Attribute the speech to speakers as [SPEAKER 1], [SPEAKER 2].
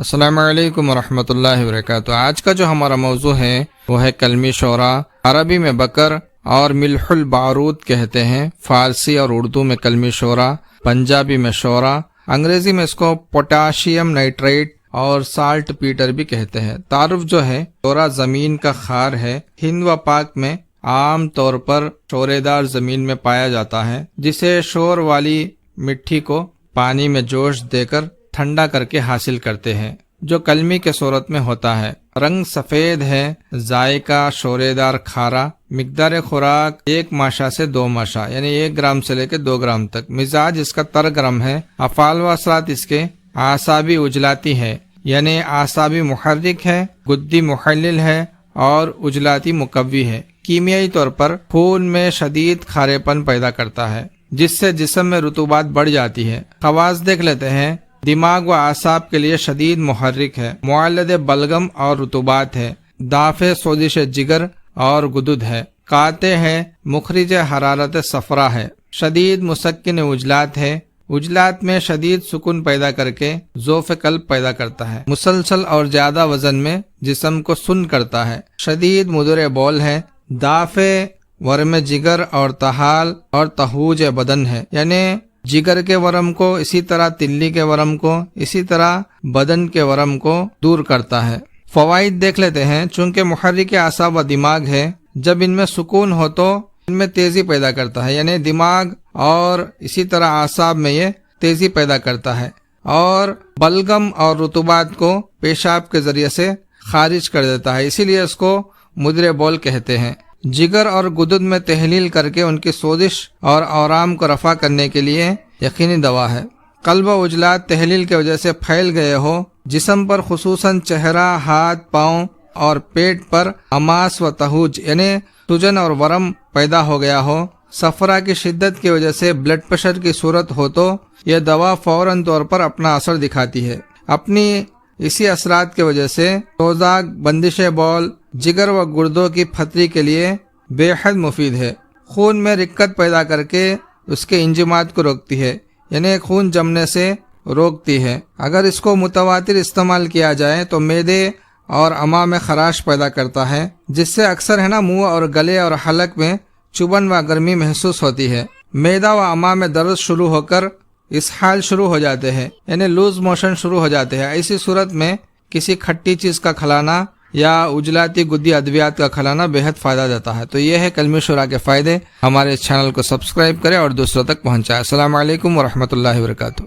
[SPEAKER 1] السلام علیکم ورحمۃ اللہ وبرکاتہ۔ آج کا جو ہمارا موضوع ہے وہ ہے کلمی شورا۔ عربی میں بکر اور ملح البارود کہتے ہیں، فارسی اور اردو میں کلمی شورا، پنجابی میں شورا، انگریزی میں اس کو پوٹاشیم نائٹریٹ اور سالٹ پیٹر بھی کہتے ہیں۔ تعارف جو ہے، شورا زمین کا خار ہے۔ ہند و پاک میں عام طور پر شورے دار زمین میں پایا جاتا ہے، جسے شور والی مٹی کو پانی میں جوش دے کر ٹھنڈا کر کے حاصل کرتے ہیں، جو کلمی کے صورت میں ہوتا ہے۔ رنگ سفید ہے، ذائقہ شورے دار کھارا، مقدار خوراک 1 ماشا سے 2 ماشا یعنی 1 گرام سے لے کے 2 گرام تک۔ مزاج اس کا تر گرم ہے۔ افعال و اثرات اس کے اعصابی اجلاتی ہے، یعنی اعصابی محرک ہے، گدی محلل ہے اور اجلاتی مقوی ہے۔ کیمیائی طور پر خون میں شدید کھارے پن پیدا کرتا ہے، جس سے جسم میں رطوبات بڑھ جاتی ہے۔ خواص دیکھ لیتے ہیں۔ دماغ و اعصاب کے لیے شدید محرک ہے، معلد بلغم اور رطوبات ہے، دافع سوزش جگر اور گدد ہے، قاطع ہے، مخرج حرارت صفرا ہے، شدید مسکن اجلات ہے، اجلات میں شدید سکون پیدا کر کے ذوف قلب پیدا کرتا ہے، مسلسل اور زیادہ وزن میں جسم کو سن کرتا ہے، شدید مدر بول ہے، دافع ورم جگر اور تحال اور تہوج بدن ہے، یعنی جگر کے ورم کو، اسی طرح تلی کے ورم کو، اسی طرح بدن کے ورم کو دور کرتا ہے۔ فوائد دیکھ لیتے ہیں۔ چونکہ محرک اعصاب و دماغ ہے، جب ان میں سکون ہو تو ان میں تیزی پیدا کرتا ہے، یعنی دماغ اور اسی طرح اعصاب میں یہ تیزی پیدا کرتا ہے، اور بلغم اور رطوبات کو پیشاب کے ذریعے سے خارج کر دیتا ہے، اسی لیے اس کو مدر بول کہتے ہیں۔ جگر اور گدد میں تحلیل کر کے ان کی سوزش اور آرام کو رفع کرنے کے لیے یقینی دوا ہے۔ قلب و عجلات تحلیل کی وجہ سے پھیل گئے ہو، جسم پر خصوصاً چہرہ، ہاتھ، پاؤں اور پیٹ پر اماس و تہوج یعنی سوجن اور ورم پیدا ہو گیا ہو، صفرا کی شدت کی وجہ سے بلڈ پریشر کی صورت ہو تو یہ دوا فوراً طور پر اپنا اثر دکھاتی ہے۔ اپنی اسی اثرات کی وجہ سے سوزاک، بندش بول، جگر و گردوں کی پھتری کے لیے بے حد مفید ہے۔ خون میں رکت پیدا کر کے اس کے انجماد کو روکتی ہے، یعنی خون جمنے سے روکتی ہے۔ اگر اس کو متواتر استعمال کیا جائے تو معدے اور امعاء میں خراش پیدا کرتا ہے، جس سے اکثر منہ اور گلے اور حلق میں چبھن و گرمی محسوس ہوتی ہے۔ معدہ و امعاء میں درد شروع ہو کر اسہال شروع ہو جاتے ہیں، یعنی لوز موشن شروع ہو جاتے ہیں۔ ایسی صورت میں کسی کھٹی چیز کا کھلانا یا اجلاتی گدی ادویات کا کھلانا بے حد فائدہ دیتا ہے۔ تو یہ ہے کلمی شورا کے فائدے۔ ہمارے اس چینل کو سبسکرائب کریں اور دوسروں تک پہنچائیں۔ السلام علیکم ورحمۃ اللہ وبرکاتہ۔